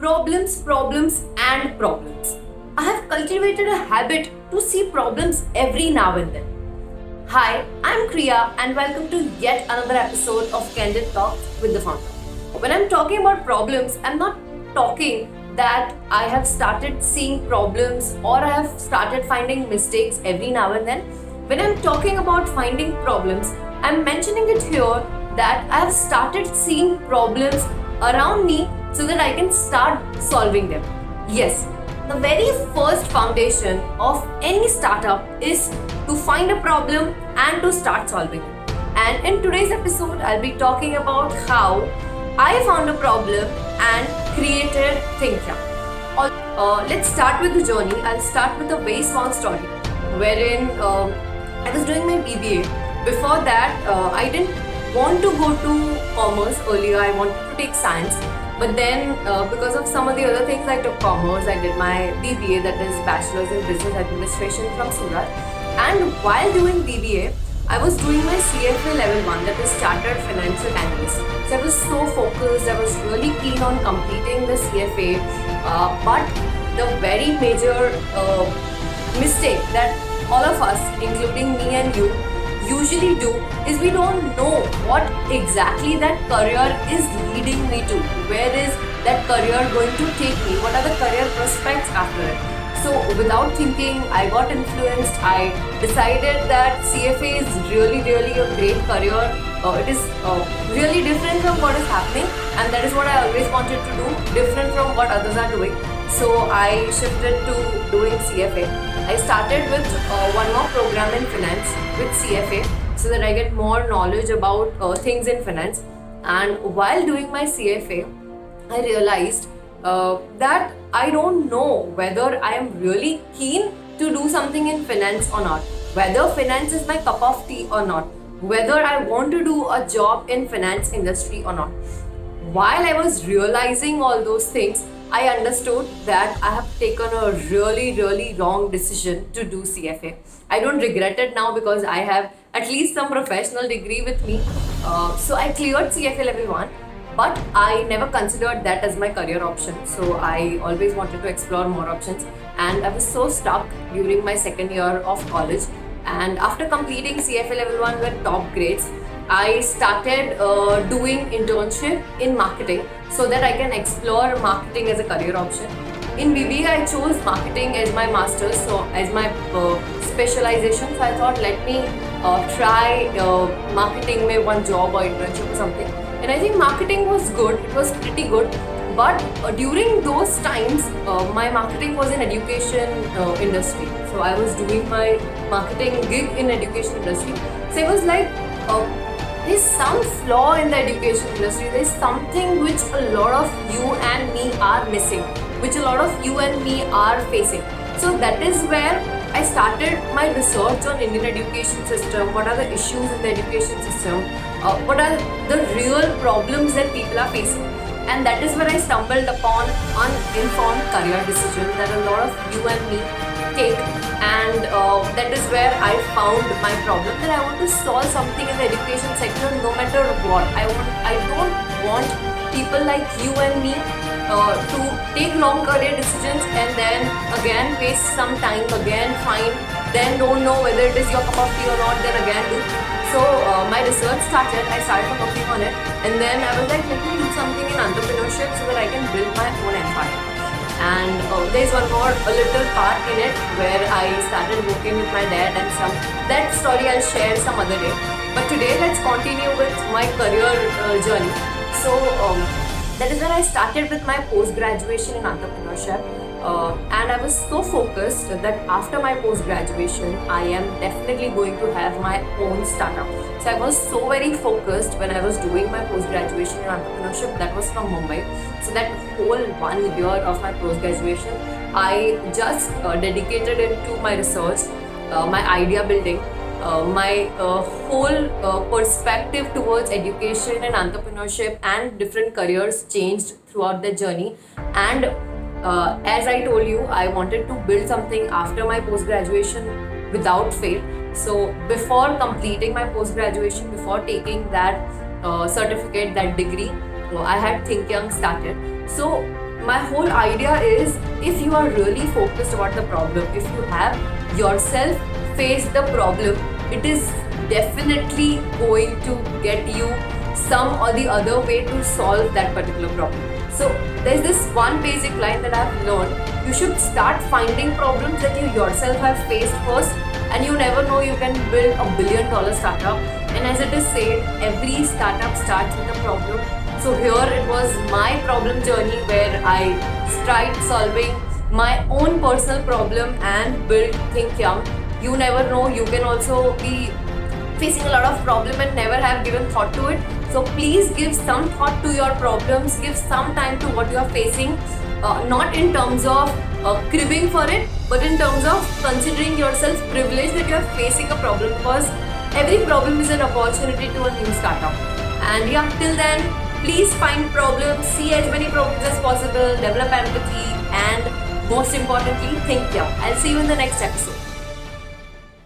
problems, and problems. I have cultivated a habit to see problems every now and then. Hi, I'm Kriya, and welcome to yet another episode of Candid Talks with the Founder. When I'm talking about problems, I'm not talking that I have started seeing problems or I have started finding mistakes every now and then. When I'm talking about finding problems, I'm mentioning it here that I have started seeing problems around me so that I can start solving them. Yes, the very first foundation of any startup is to find a problem and to start solving it. And in today's episode, I'll be talking about how I found a problem and created Thinkium. Let's start with the journey. I'll start with a very small story wherein I was doing my BBA. Before that, I didn't want to go to commerce earlier. I wanted to take science. But then, because of some of the other things, I took commerce. I did my BBA, that is Bachelor's in Business Administration from Surat. And while doing BBA, I was doing my CFA level 1, that is Chartered Financial Analyst. So I was so focused, I was really keen on completing the CFA. But the very major mistake that all of us, including me and you, usually do is we don't know what exactly that career is leading me to. Where is that career going to take me? What are the career prospects after it? So without thinking, I got influenced. I decided that CFA is really a great career. It is really different from what is happening, and that is what I always wanted to do, different from what others are doing. So I shifted to doing CFA. I started with one more program in finance with CFA so that I get more knowledge about things in finance. And while doing my CFA, I realized that I don't know whether I am really keen to do something in finance or not, whether finance is my cup of tea or not, whether I want to do a job in finance industry or not. While I was realizing all those things, I understood that I have taken a really wrong decision to do CFA. I don't regret it now because I have at least some professional degree with me. So I cleared CFA level 1, but I never considered that as my career option. So I always wanted to explore more options, and I was so stuck during my second year of college. And after completing CFA level 1 with top grades, I started doing internship in marketing so that I can explore marketing as a career option. In BBA, I chose marketing as my master's, so as my specialization. So I thought, let me try marketing में one job or internship or something. And I think marketing was good. It was pretty good. But during those times, my marketing was in education industry. So I was doing my marketing gig in education industry. So it was like, there's some flaw in the education industry. There's something which a lot of you and me are missing, which a lot of you and me are facing. So that is where I started my research on Indian education system. What are the issues in the education system? What are the real problems that people are facing? And that is where I stumbled upon uninformed career decision that a lot of you and me take, and that is where I found my problem, that I want to solve something in the education sector no matter what. I don't want people like you and me to take long career decisions and then again waste some time, again find, then don't know whether it is your cup of tea or not, then again do. So my research started, I started working on it, and then I was like, let me do something in entrepreneurship so that I can build my own empire. And there's one more, a little part in it where I started working with my dad and some. That story I'll share some other day. But today let's continue with my career journey. So that is when I started with my post-graduation in entrepreneurship. And I was so focused that after my post-graduation, I am definitely going to have my own startup. So I was so very focused when I was doing my post-graduation in entrepreneurship. That was from Mumbai. So that whole 1 year of my post-graduation, I just dedicated it to my research, my idea building, my whole perspective towards education and entrepreneurship and different careers changed throughout the journey. And as I told you, I wanted to build something after my post-graduation without fail. So before completing my post-graduation, before taking that certificate, that degree, I had Think Young started. So my whole idea is, if you are really focused about the problem, if you have yourself faced the problem, it is definitely going to get you some or the other way to solve that particular problem. So there's this one basic line that I've learned: you should start finding problems that you yourself have faced first, and you never know, you can build $1 billion startup. And as it is said, every startup starts with a problem. So here it was my problem journey where I tried solving my own personal problem and built Think Young. You never know, you can also be facing a lot of problem and never have given thought to it. So please give some thought to your problems, give some time to what you are facing, not in terms of cribbing for it, but in terms of considering yourself privileged that you are facing a problem, because every problem is an opportunity to a new startup. And yeah, till then, please find problems, see as many problems as possible, develop empathy, and most importantly, think young. I'll see you in the next episode.